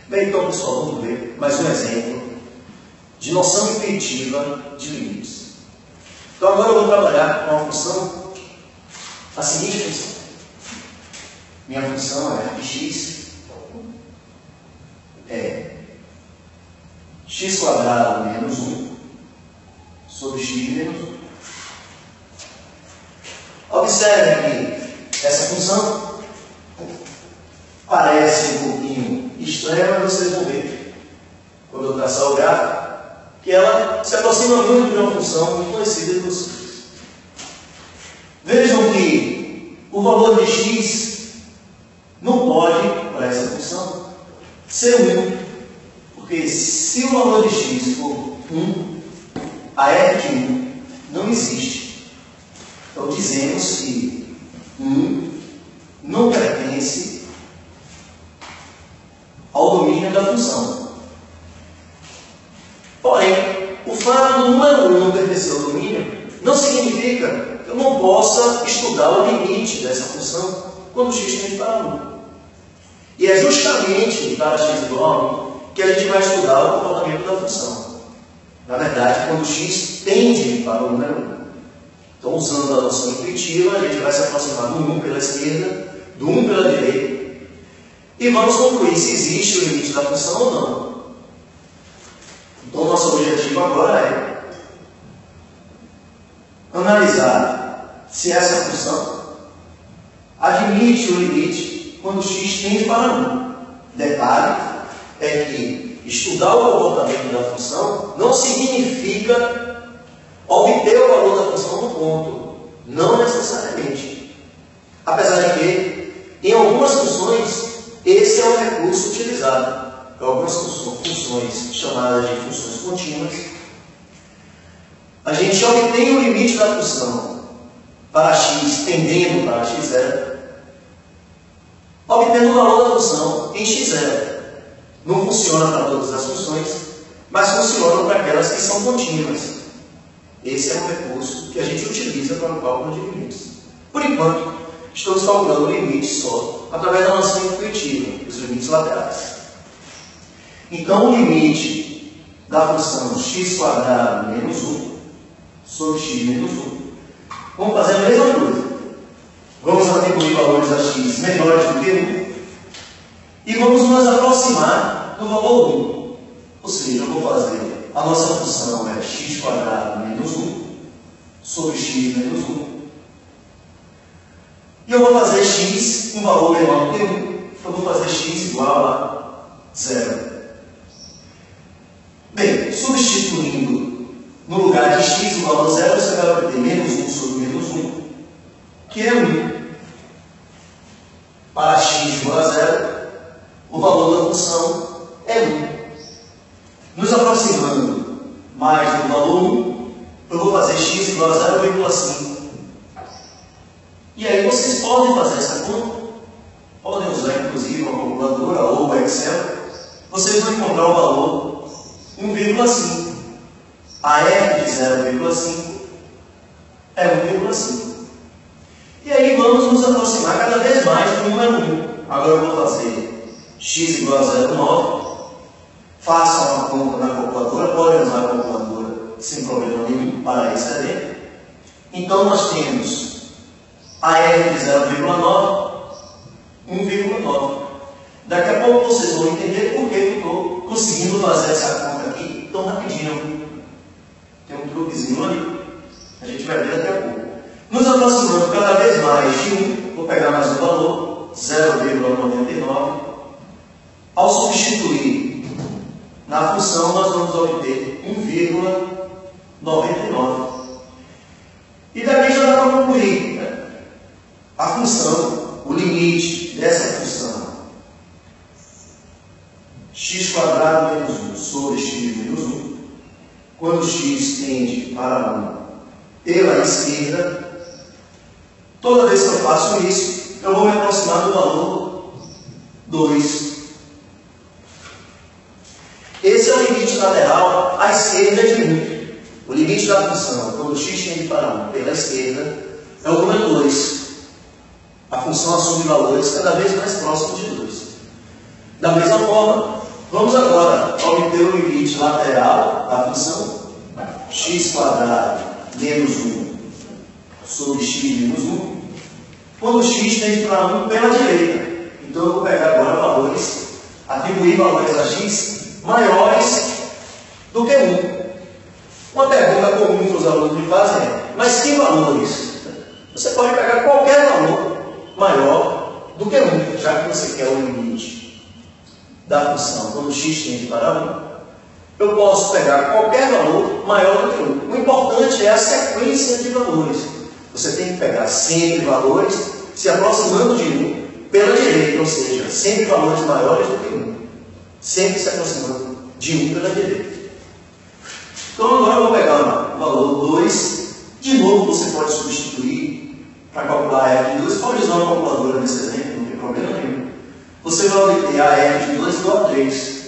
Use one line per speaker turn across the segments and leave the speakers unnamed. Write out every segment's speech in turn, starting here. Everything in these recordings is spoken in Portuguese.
Bem, então, pessoal, vamos ver mais um exemplo de noção intuitiva de limites. Então, agora eu vou trabalhar com a função, a seguinte função. Minha função é x é x quadrado menos 1 sobre x menos 1. Observe que essa função parece um pouquinho estranha, mas vocês vão ver, quando eu traçar o gráfico, que ela se aproxima muito de uma função muito conhecida de vocês. Vejam que o valor de x não pode, para essa função, ser 1, porque se o valor de x for 1, a f de 1 não existe. Então dizemos que 1 não pertence ao domínio da função. Porém, o fato do número 1 não pertencer ao domínio não significa que eu não possa estudar o limite dessa função quando x tende para 1. E é justamente para x igual a 1 que a gente vai estudar o comportamento da função. Na verdade, quando x tende para o número 1. Então, usando a noção intuitiva, a gente vai se aproximar do 1 pela esquerda, do 1 pela direita, e vamos concluir se existe o limite da função ou não. Então, nosso objetivo agora é analisar se essa função admite o limite quando x tende para 1. Detalhe é que estudar o comportamento da função não significa obter o valor da função no ponto. Não necessariamente. Apesar de que, em algumas funções, esse é o recurso utilizado. Em algumas funções chamadas de funções contínuas, a gente obtém o limite da função para x tendendo para x0, obtendo o valor da função em x0. Não funciona para todas as funções, mas funciona para aquelas que são contínuas. Esse é um recurso que a gente utiliza para o cálculo de limites. Por enquanto, estamos calculando o limite só através da noção intuitiva, os limites laterais. Então, o limite da função x quadrado menos 1 sobre x menos 1. Vamos fazer a mesma coisa. Vamos atribuir valores a x menores do que 1 e vamos nos aproximar do valor 1. Ou seja, eu vou fazer a nossa função é x quadrado menos 1 sobre x menos 1. E eu vou fazer x um valor menor do que 1. Eu vou fazer x igual a 0. Bem, substituindo no lugar de x o valor 0, você vai obter menos 1 sobre menos 1, que é 1. Para x igual a 0, o valor da função é 1. Nos aproximando mais do valor 1, eu vou fazer x igual a 0,5. E aí vocês podem fazer essa conta, podem usar inclusive uma calculadora ou o Excel, vocês vão encontrar o valor 1,5. A f de 0,5 é 1,5. E aí vamos nos aproximar cada vez mais do número 1. Agora eu vou fazer x igual a 0,9. Façam uma conta na calculadora, podem usar a calculadora sem problema nenhum para esse exemplo. Então nós temos a f de 0,9, 1,9. Daqui a pouco vocês vão entender por que eu estou conseguindo fazer essa conta aqui tão rapidinho. Tem um truquezinho ali, a gente vai ver daqui a pouco. Nos aproximando cada vez mais de 1, vou pegar mais um valor, 0,99. Ao substituir na função, nós vamos obter 1,99. E daqui já dá para concluir, né? A função, o limite dessa função, x quadrado menos 1 sobre x menos 1, quando x tende para 1 pela esquerda, toda vez que eu faço isso, eu vou me aproximar do valor 2. Esse é o limite lateral à esquerda de 1. O limite da função, quando x tende para 1 pela esquerda, é o número 2. A função assume valores cada vez mais próximos de 2. Da mesma forma, vamos agora obter o limite lateral da função x² menos 1 sobre x menos 1, quando x tende para 1 pela direita. Então eu vou pegar agora valores, atribuir valores a x maiores do que 1. Uma pergunta comum que os alunos me fazem é: mas que valores? Você pode pegar qualquer valor maior do que 1, já que você quer o limite da função quando x tende para 1. Eu posso pegar qualquer valor maior do que 1. O importante é a sequência de valores. Você tem que pegar sempre valores se aproximando de 1 pela direita, ou seja, sempre valores maiores do que 1. Sempre se aproximando de 1 pela direita. Então agora eu vou pegar o valor 2. De novo você pode substituir para calcular a f de 2. Pode usar uma calculadora nesse exemplo, não tem problema nenhum. Você vai obter a f de 2 igual a 3.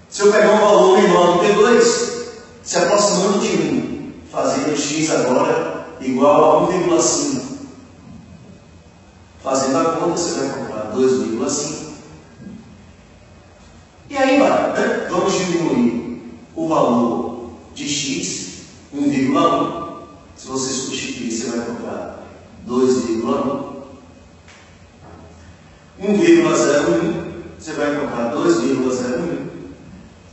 Se eu pegar um valor menor do que 2, se aproximando de 1, fazendo x agora igual a 1,5. Fazendo a conta, você vai calcular 2,5. E aí vai, né? Vamos diminuir o valor de x, 1,1. Se você substituir, você vai encontrar 2,1. 1,01, você vai encontrar 2,01.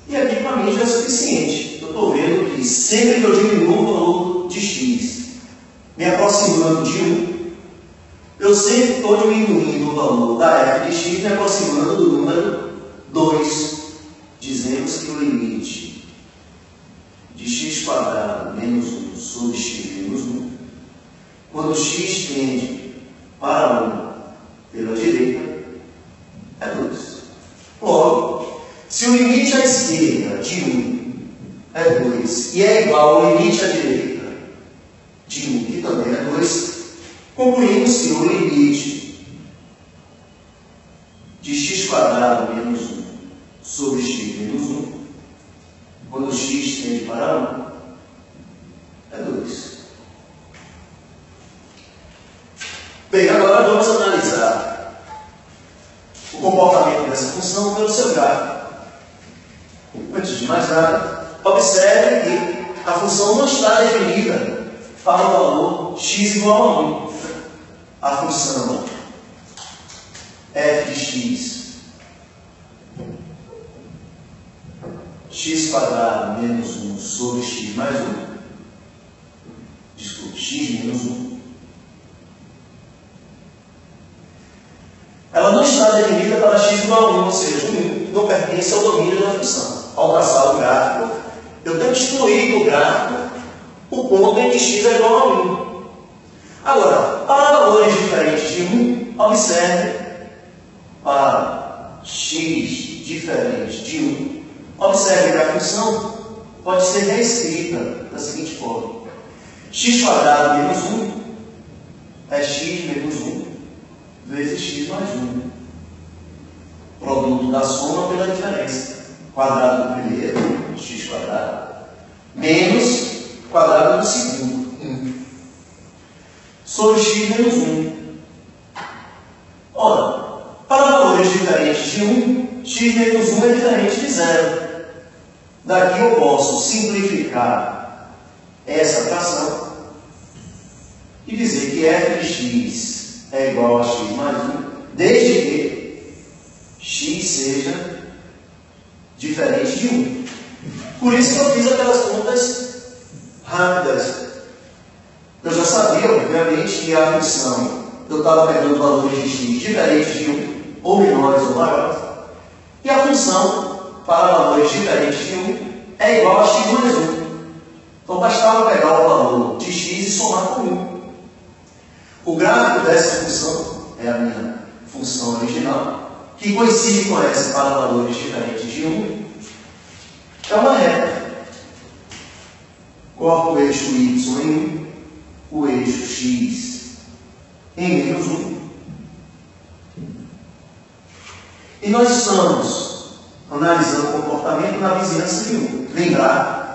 E aqui para mim já é suficiente. Eu estou vendo que sempre que eu diminuo o valor de x, me aproximando de 1, eu sempre estou diminuindo o valor da f de x, me aproximando do número 2. Dizemos que o limite de x² menos 1 sobre x menos 1, quando x tende para 1 pela direita, é 2. Logo, se o limite à esquerda de 1 é 2 e é igual ao limite à direita de 1, que também é 2, concluímos que o limite de x² menos 1 sobre x menos 1, quando x tende para 1, é 2. Bem, agora vamos analisar o comportamento dessa função pelo seu gráfico. Antes de mais nada, observe que a função não está definida para o valor x igual a 1. A função f de x² menos 1 sobre x mais 1, desculpe, x menos 1, ela não está definida para x igual a 1, ou seja, 1 não pertence ao domínio da função. Ao traçar o gráfico, eu tenho que excluir do gráfico o ponto em que x é igual a 1. Agora, para valores diferentes de 1, observe, para x diferente de 1, observe que a função pode ser reescrita da seguinte forma: x² menos 1 é x menos 1 vezes x mais 1. Produto da soma pela diferença. Quadrado do primeiro, x², menos quadrado do segundo, 1. Sobre x menos 1. Ora, para valores diferentes de 1, x menos 1 é diferente de 0. Daqui eu posso simplificar essa fração e dizer que f de x é igual a x mais 1, desde que x seja diferente de 1. Por isso que eu fiz aquelas contas rápidas. Eu já sabia, obviamente, que a função, eu estava pegando valores de x diferentes de 1, ou menores ou maiores, e a função, para valores diferentes de 1, é igual a x mais 1. Então, bastava pegar o valor de x e somar com 1. O gráfico dessa função é a minha função original, que coincide com essa para valores diferentes de 1, é uma reta. Corta o eixo y em 1, o eixo x em menos 1. E nós estamos analisando o comportamento na vizinhança de 1. Lembrar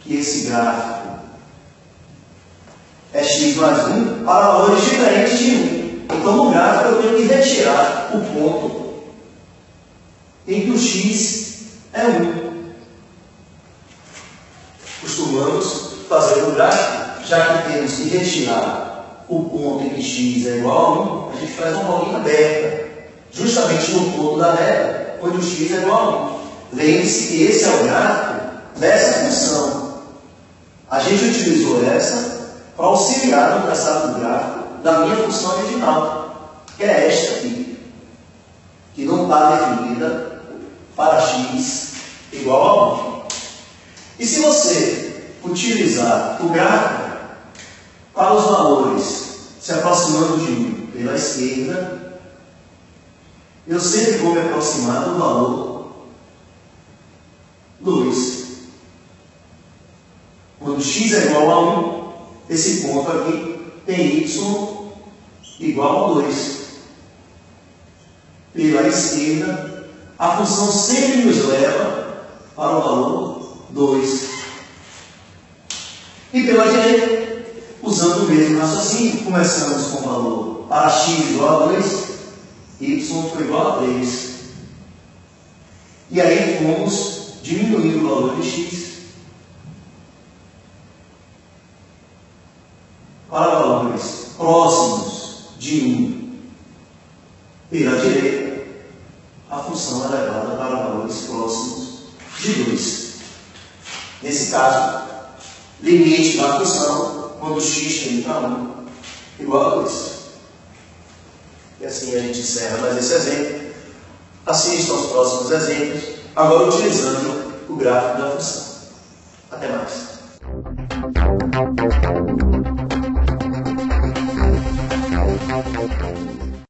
que esse gráfico é x mais 1 para valores diferentes de 1. Então, no gráfico, eu tenho que retirar o ponto em que o x é 1. Costumamos fazer o gráfico, já que temos que retirar o ponto em que x é igual a 1, a gente faz uma bolinha aberta, justamente no ponto da reta, onde o x é igual a 1. Lembre-se que esse é o gráfico dessa função. A gente utilizou essa para auxiliar no traçado do gráfico da minha função original, que é esta aqui, que não está definida para x igual a 1. E se você utilizar o gráfico para os valores se aproximando de 1 pela esquerda, eu sempre vou me aproximar do valor 2. Quando x é igual a 1, esse ponto aqui tem y igual a 2. Pela esquerda, a função sempre nos leva para o valor 2. E pela direita, usando o mesmo raciocínio, começamos com o valor para x igual a 2, y foi igual a 3. E aí fomos diminuindo o valor de x para valores próximos de 1. Pela direita, a função é levada para valores próximos de 2. Nesse caso, limite da função quando x tende para 1 igual a 2. E assim a gente encerra mais esse exemplo. Assista aos próximos exemplos, agora utilizando o gráfico da função. Até mais.